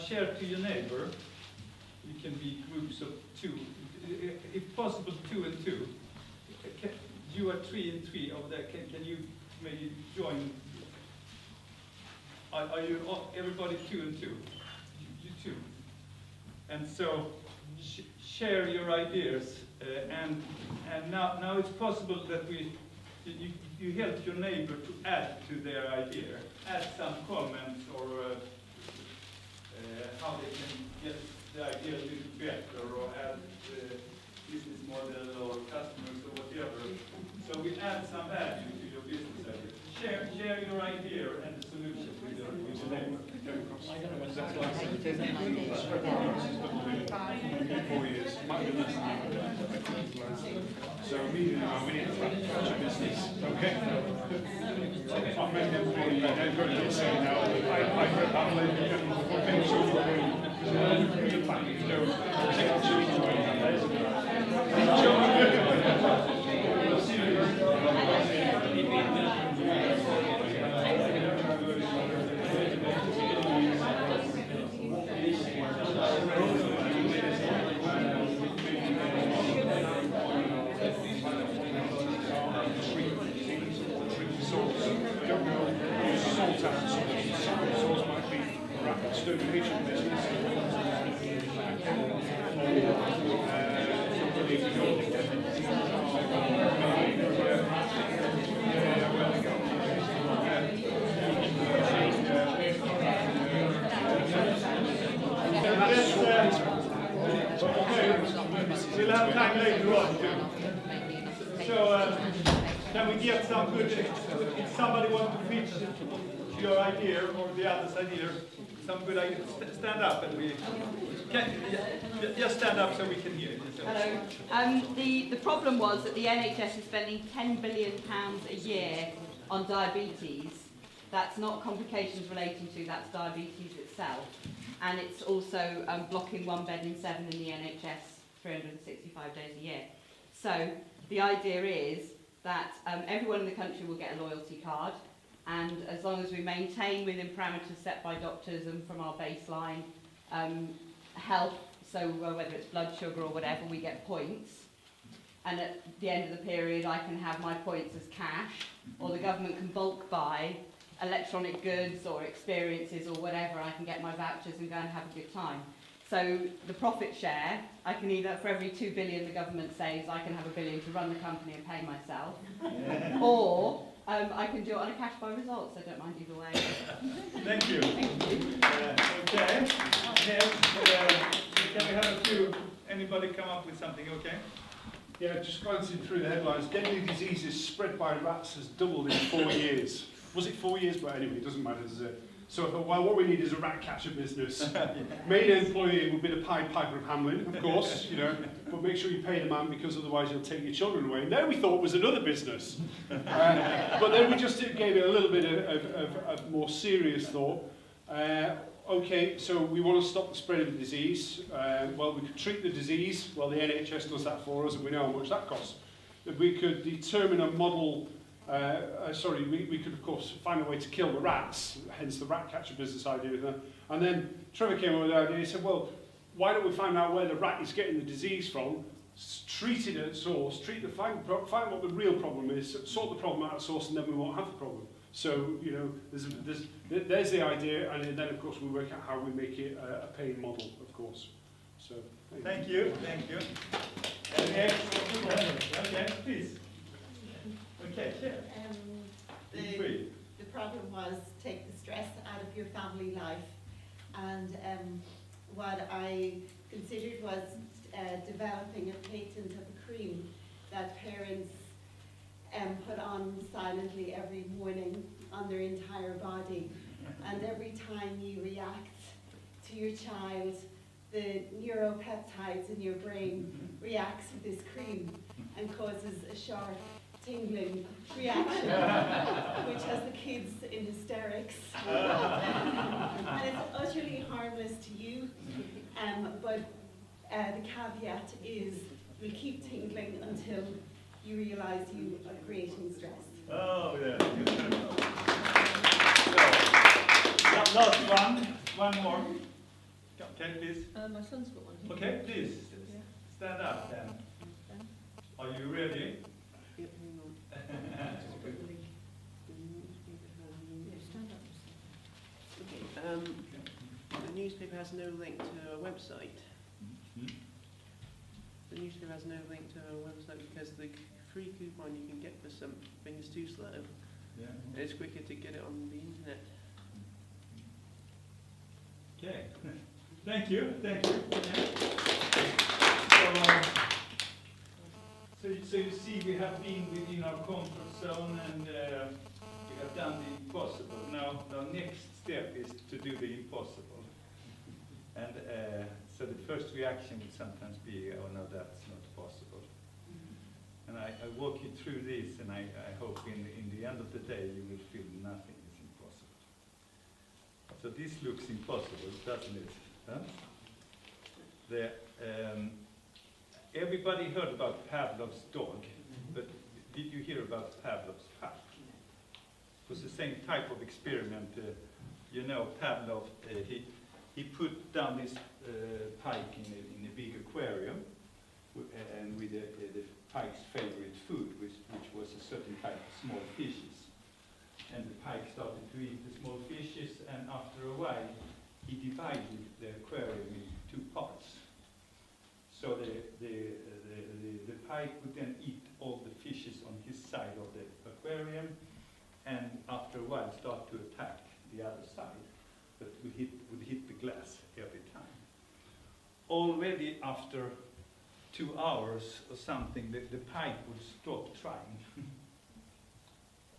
Share to your neighbor. You can be groups of 2, if possible 2 and 2. You are 3 and 3 over there. Can you maybe join? Are you everybody 2 and 2? You 2. And so share your ideas. And now it's possible that you help your neighbor to add to their idea, add some comments or how they can get the idea a little better, or add business model or customers or whatever. So we add some value to your business idea. Share your idea and the solution with your neighbor. 4 years, might be less than that. So we need to catch a business. Okay. I'll make them for you. I'm going to say now. I'll let you extermination business. We'll have time later on too. So can we get some good, if somebody wants to pitch your idea or the other's idea, some good ideas, stand up and we can, just stand up so we can hear you. Hello. The problem was that the NHS is spending £10 billion a year on diabetes. That's not complications relating to, that's diabetes itself. And it's also blocking 1 bed in 7 in the NHS 365 days a year. So the idea is that everyone in the country will get a loyalty card, and as long as we maintain within parameters set by doctors and from our baseline health, so whether it's blood sugar or whatever, we get points. And at the end of the period, I can have my points as cash, or the government can bulk buy electronic goods or experiences or whatever. I can get my vouchers and go and have a good time. So the profit share, I can either, for every 2 billion the government saves, I can have 1 billion to run the company and pay myself, or I can do it on a cash by results. I don't mind either way. Thank you. Okay. Can we have a few? Anybody come up with something? Okay. Yeah, just glancing through the headlines, deadly diseases spread by rats has doubled in 4 years. Was it 4 years? But anyway, it doesn't matter, does it? So I thought, well, what we need is a rat catcher business. Main employee will be the Pied Piper of Hamelin, of course, you know, but make sure you pay the man because otherwise he'll take your children away. And there we thought was another business. But then we just gave it a little bit of more serious thought. Okay, so we want to stop the spread of the disease. Well, we could treat the disease. Well, the NHS does that for us, and we know how much that costs. If we could determine a model. We could of course find a way to kill the rats, hence the rat catcher business idea. And then Trevor came up with the idea. He said, well, why don't we find out where the rat is getting the disease from, treat it at source, find what the real problem is, sort the problem out at source, and then we won't have the problem. So, you know, there's the idea, and then of course we work out how we make it a paying model, of course. So thank you. Okay, please. Okay, sure. The problem was take the stress out of your family life, and what I considered was developing a patent of a cream that parents put on silently every morning on their entire body, and every time you react to your child, the neuropeptides in your brain reacts with this cream and causes a sharp tingling reaction, which has the kids in hysterics. And it's utterly harmless to you, but the caveat is we keep tingling until you realise you are creating stress. Oh, yeah. So, last one more. Okay, please. My son's got one. Okay, please. Yeah. Stand up then. Are you ready? Yeah, hang on. Yeah, stand up. Okay. The newspaper has no link to a website. The newspaper has no link to a website because the free coupon you can get for something is too slow. Yeah. It's quicker to get it on the internet. Okay. Thank you. Thank you. So you see, we have been within our comfort zone and we have done the impossible. Now, the next step is to do the impossible. And so the first reaction would sometimes be, oh no, that's not possible. And I walk you through this, and I hope in the end of the day you will feel nothing is impossible. So this looks impossible, doesn't it? Huh? Everybody heard about Pavlov's dog, but did you hear about Pavlov's pike? It was the same type of experiment. You know, Pavlov, he put down this pike in a big aquarium, and with the pike's favorite food, which was a certain type of small fishes. And the pike started to eat the small fishes, and after a while, he divided the aquarium into two parts. So the pike would then eat all the fishes on his side of the aquarium, and after a while start to attack the other side, but would hit the glass every time. Already after 2 hours or something, the pike would stop trying.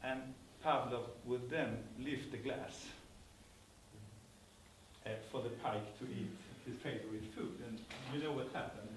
And Pavlov would then lift the glass for the pike to eat his favorite food. And you know what happened?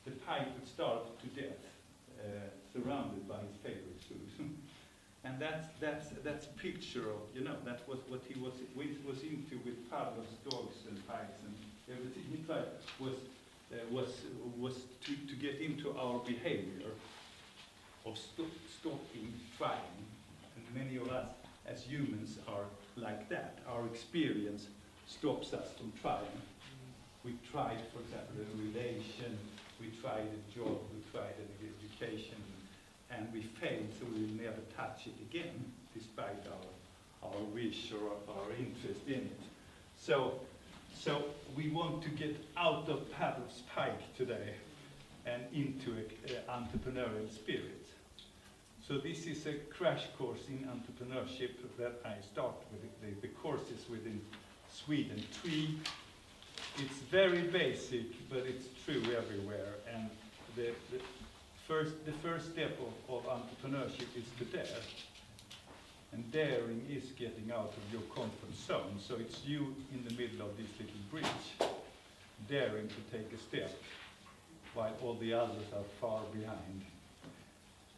The pike would starve to death, surrounded by his favorite food. And that's a picture of, you know, that was what he was into with Pavlov's dogs and pikes and everything. He tried was to get into our behavior of stopping trying. And many of us as humans are like that. Our experience stops us from trying. We tried, for example, a relation, we tried a job, we tried an education, and we failed, so we will never touch it again, despite our wish or our interest in it. So we want to get out of Pavlov's pike today and into an entrepreneurial spirit. So this is a crash course in entrepreneurship that I start with the courses within Sweden. It's very basic, but it's true everywhere. And the first step of entrepreneurship is to dare. And daring is getting out of your comfort zone. So it's you in the middle of this little bridge, daring to take a step, while all the others are far behind.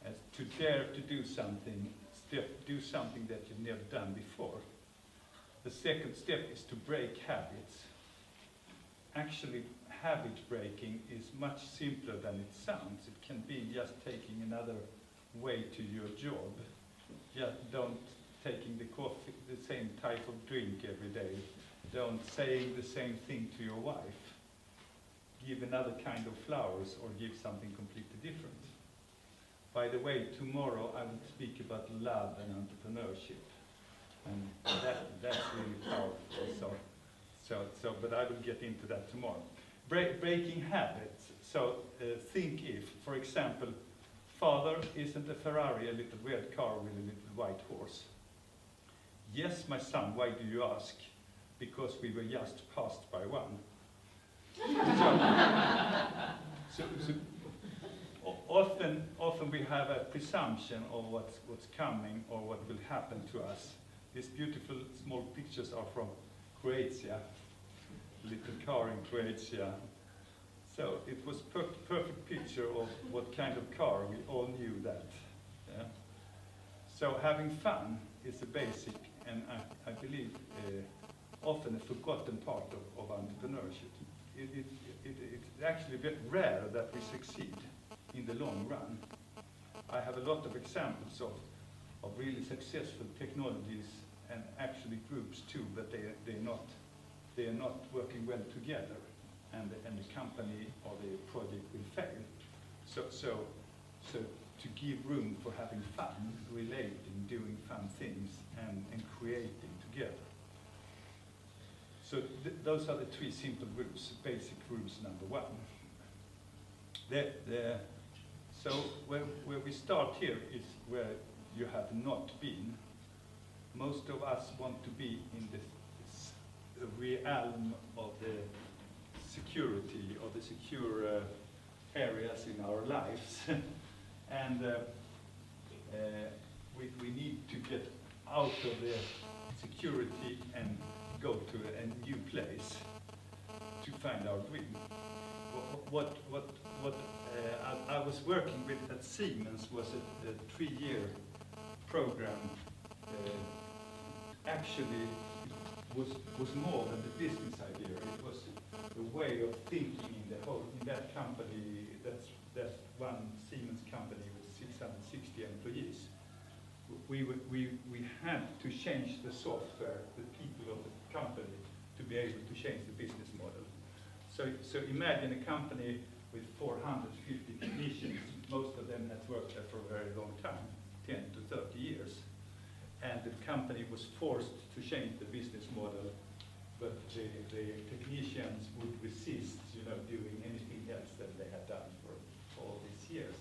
As to dare to do something that you've never done before. The second step is to break habits. Actually, habit breaking is much simpler than it sounds. It can be just taking another way to your job. Just don't taking the same type of drink every day. Don't saying the same thing to your wife. Give another kind of flowers or give something completely different. By the way, tomorrow I will speak about love and entrepreneurship. And that's really powerful. But I will get into that tomorrow. Breaking habits. So think if, for example, father, isn't a Ferrari a little red car with a little white horse? Yes, my son, why do you ask? Because we were just passed by one. Often we have a presumption of what's coming or what will happen to us. These beautiful small pictures are from Croatia, little car in Croatia. So it was perfect picture of what kind of car, we all knew that. Yeah? So having fun is a basic, and I believe often a forgotten part of entrepreneurship. It's actually very rare that we succeed in the long run. I have a lot of examples of really successful technologies and actually groups too, but they're not they are not working well together, and the company or the project will fail. So to give room for having fun, relating, doing fun things, and creating together. So those are the three simple rules, basic rules number one. So where we start here is where you have not been. Most of us want to be in the realm of the security or the secure areas in our lives. And we need to get out of the security and go to a new place to find our dream. I was working with at Siemens was a 3-year program. Actually, it was more than the business idea. It was a way of thinking in that company. That's one Siemens company with 660 employees. We had to change the software, the people of the company, to be able to change the business model. So imagine a company with 450 technicians. Most of them had worked there for a very long time, 10 to 30 years. And the company was forced to change the business model, but the technicians would resist, doing anything else than they had done for all these years.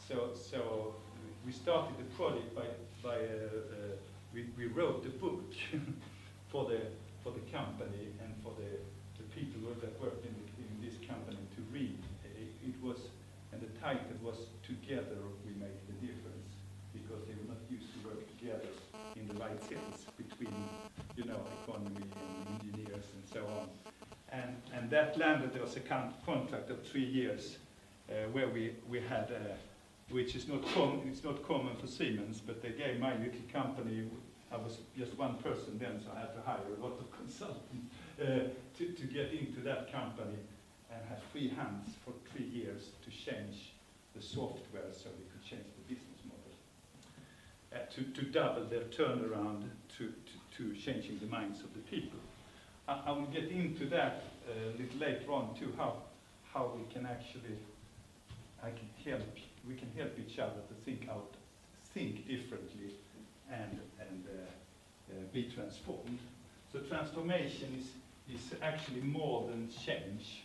So we started the project by we wrote a book for the company and for the people that worked in this company to read. And the title was "Together We Make the Difference," because they were not used to work together in the right sense between, economy and engineers and so on. And that landed us a contract of 3 years, where we had, which is not common for Siemens, but they gave my little company. I was just one person then, so I had to hire a lot of consultants to get into that company, and have free hands for 3 years to change the software so we could change the business model. To double their turnaround to changing the minds of the people. I will get into that a little later on too, how we can actually we can help each other to think differently and be transformed. So transformation is actually more than change.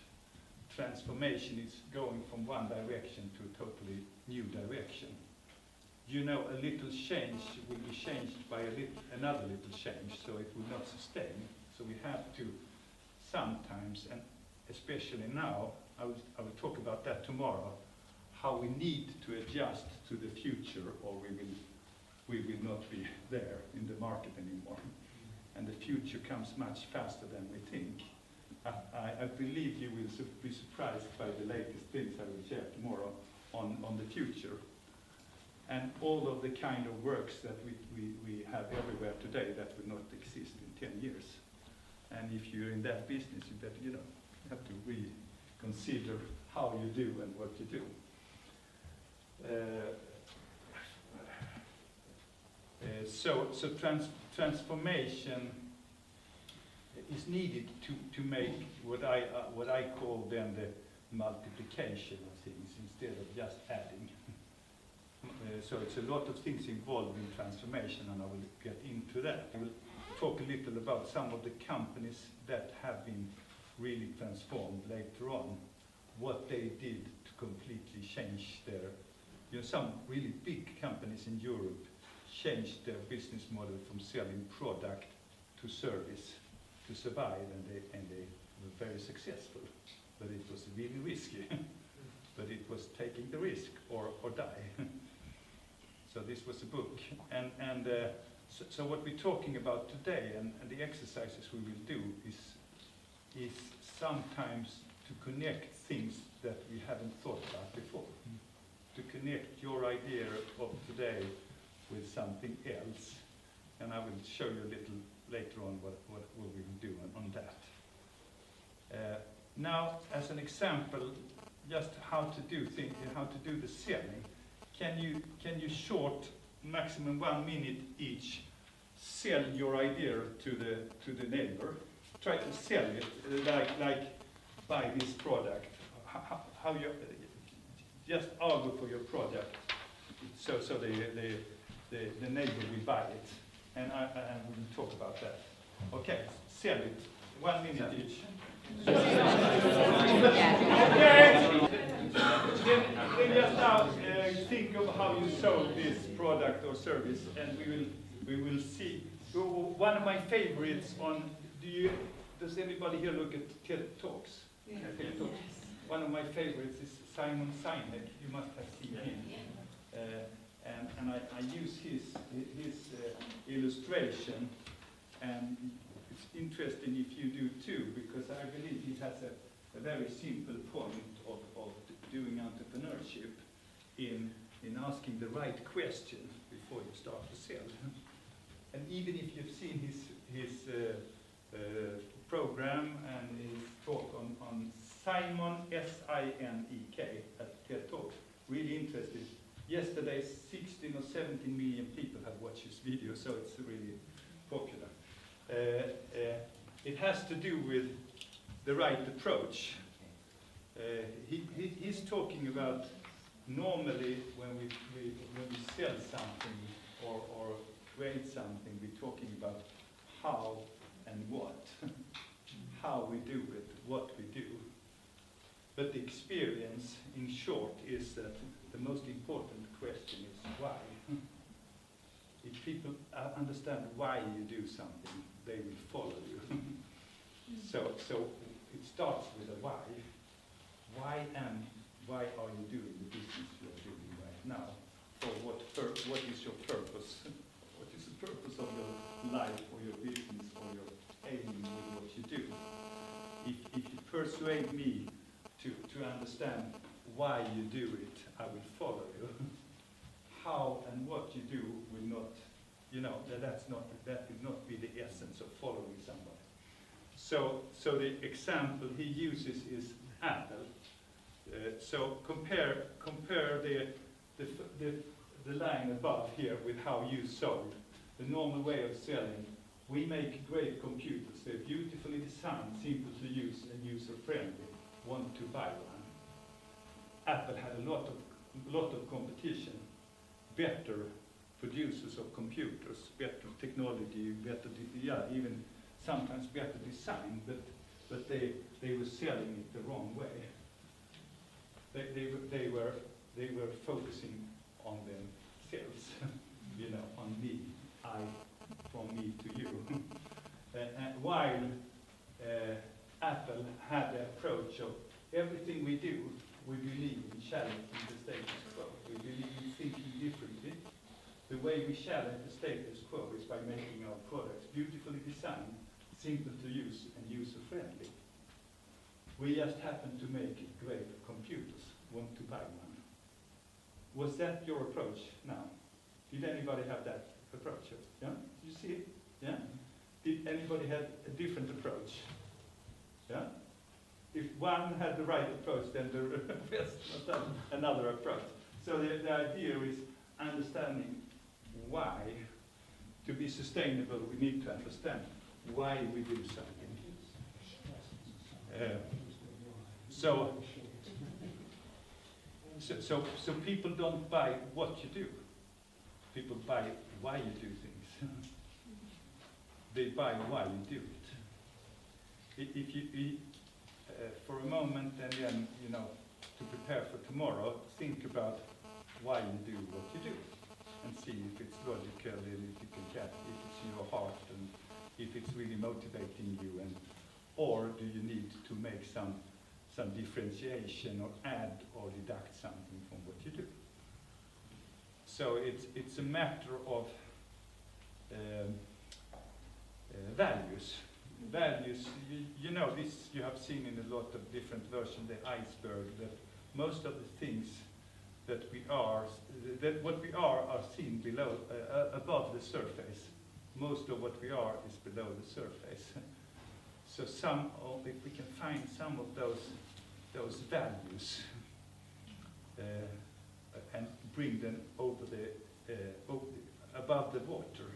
Transformation is going from one direction to a totally new direction. A little change will be changed by another little change, so it will not sustain. So we have to sometimes, and especially now, I will talk about that tomorrow, how we need to adjust to the future, or we will not be there in the market anymore. And the future comes much faster than we think. I believe you will be surprised by the latest things I will share tomorrow on the future. And all of the kind of works that we have everywhere today that will not exist in 10 years. And if you're in that business, you better, have to reconsider how you do and what you do. Transformation is needed to make what I call then the multiplication of things instead of just adding. So it's a lot of things involved in transformation, and I will get into that. I will talk a little about some of the companies that have been really transformed later on, what they did to completely change their, some really big companies in Europe changed their business model from selling product to service to survive, and they were very successful. But it was really risky. But it was taking the risk or die. So this was a book. So what we're talking about today and the exercises we will do is sometimes to connect things that we haven't thought about before. To connect your idea of today with something else. And I will show you a little later on what we will do on that. Now, as an example, just how to do things, how to do the selling. Can you short, maximum 1 minute each, sell your idea to the neighbor? try to sell it, like buy this product. How you just argue for your product, so the neighbor will buy it, and we will talk about that. Okay, sell it. 1 minute each. Then just now think of how you sold this product or service, and we will see. One of my favorites on. Does anybody here look at TED Talks? Yeah. TED Talks. Yes. One of my favorites is Simon Sinek. You must have seen him. And I use his illustration, and it's interesting if you do too, because I believe he has a very simple point of doing entrepreneurship in asking the right question before you start to sell. And even if you've seen his program and his talk on Simon, S-I-N-E-K, at TED Talk, really interested. Yesterday, 16 or 17 million people have watched his video, so it's really popular. It has to do with the right approach. He's talking about normally when we sell something or create something, we're talking about how and what, how we do it, what we do. But the experience, in short, is that the most important question is why. If people understand why you do something, they will follow you. So it starts with a why. Why are you doing the business you are doing right now? For what is your purpose? What is the purpose of your life or your business or your aim with what you do? If you persuade me to understand why you do it, I will follow you. How and what you do will not, that will not be the essence of following somebody. So the example he uses is Apple. So compare the line above here with how you sold. The normal way of selling. We make great computers. They're beautifully designed, simple to use, and user-friendly. Want to buy one. Apple had a lot of competition. Better producers of computers, better technology, even sometimes better design, but they were selling it the wrong way. They were focusing on themselves, on me, from me to you. While Apple had the approach of everything we do, we believe in challenging the status quo. We believe in thinking differently. The way we challenge the status quo is by making our products beautifully designed, simple to use, and user-friendly. We just happen to make great computers. Want to buy one. Was that your approach now? Did anybody have that approach? Yeah? You see it? Yeah? Did anybody have a different approach? Yeah? If one had the right approach, then the rest must have another approach. So the idea is understanding why. To be sustainable, we need to understand why we do something. So people don't buy what you do. People buy why you do things. They buy why you do it. If you for a moment, and then to prepare for tomorrow, think about why you do what you do, and see if it's logical, and if it's your heart, and if it's really motivating you, or do you need to make some differentiation or add or deduct something from what you do. So it's a matter of values. Values, this you have seen in a lot of different versions, the iceberg, that most of the things that what we are seen below, above the surface. Most of what we are is below the surface. So if we can find some of those values and bring them above the water,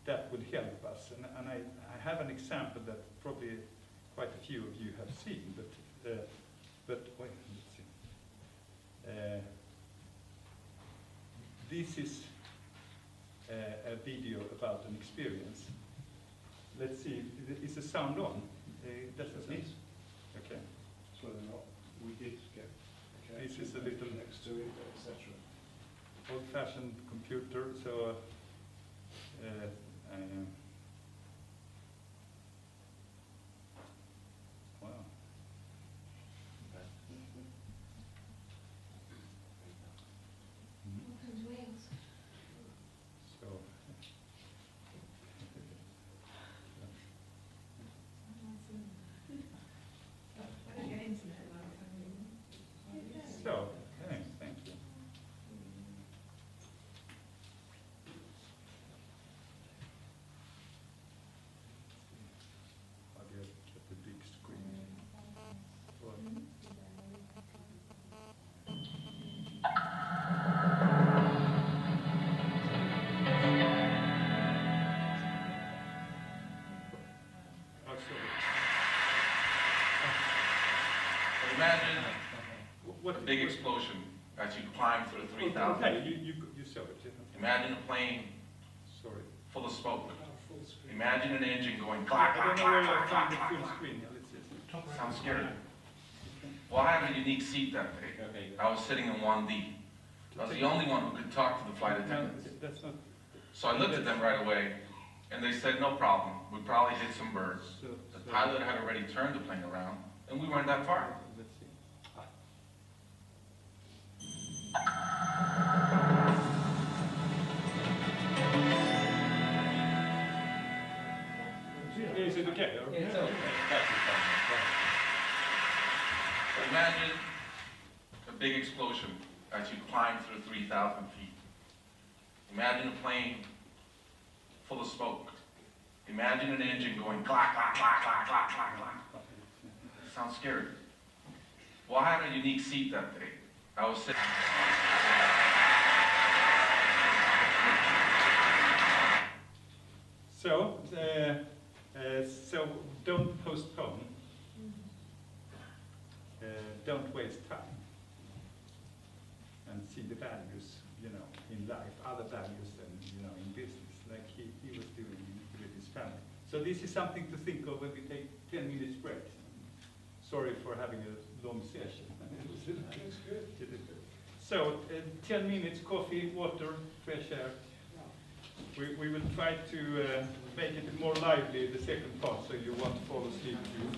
that would help us. And I have an example that probably quite a few of you have seen, but wait, let's see. This is a video about an experience. Let's see, is the sound on? Does it need? Okay. So whether or not we did get This is a little next to it, etc. old-fashioned computer, so wow. So thank you. How do you get the big screen? Well, oh, sorry. Imagine What? a big explosion as you climb through 3,000. Okay, you saw it. Yeah. Imagine a plane Sorry. full of smoke. Imagine an engine going clack, I clack, don't know where clack, I clack, found the clack, full clack. screen. Yeah, let's see. Sounds scary. Well, I had a unique seat that day. I was sitting in 1D. I was the only one who could talk to the flight No, attendants. that's not. So I looked at them right away, and they said, no problem. We probably hit some birds. The pilot had already turned the plane around, and we weren't that far. Let's see. Is it okay? Or? It's okay. Imagine a big explosion as you climb through 3,000 feet. Imagine a plane full of smoke. Imagine an engine going clack, clack, clack, clack, clack, clack, clack. Sounds scary. Well, I had a unique seat that day. I was sitting. So don't postpone. Don't waste time. And see the values, in life, other values than, in business, like he was doing with his family. So this is something to think of when we take 10 minutes break. Sorry for having a long session. That's good. So 10 minutes, coffee, water, fresh air. We will try to make it more lively, the second part, so you won't fall asleep too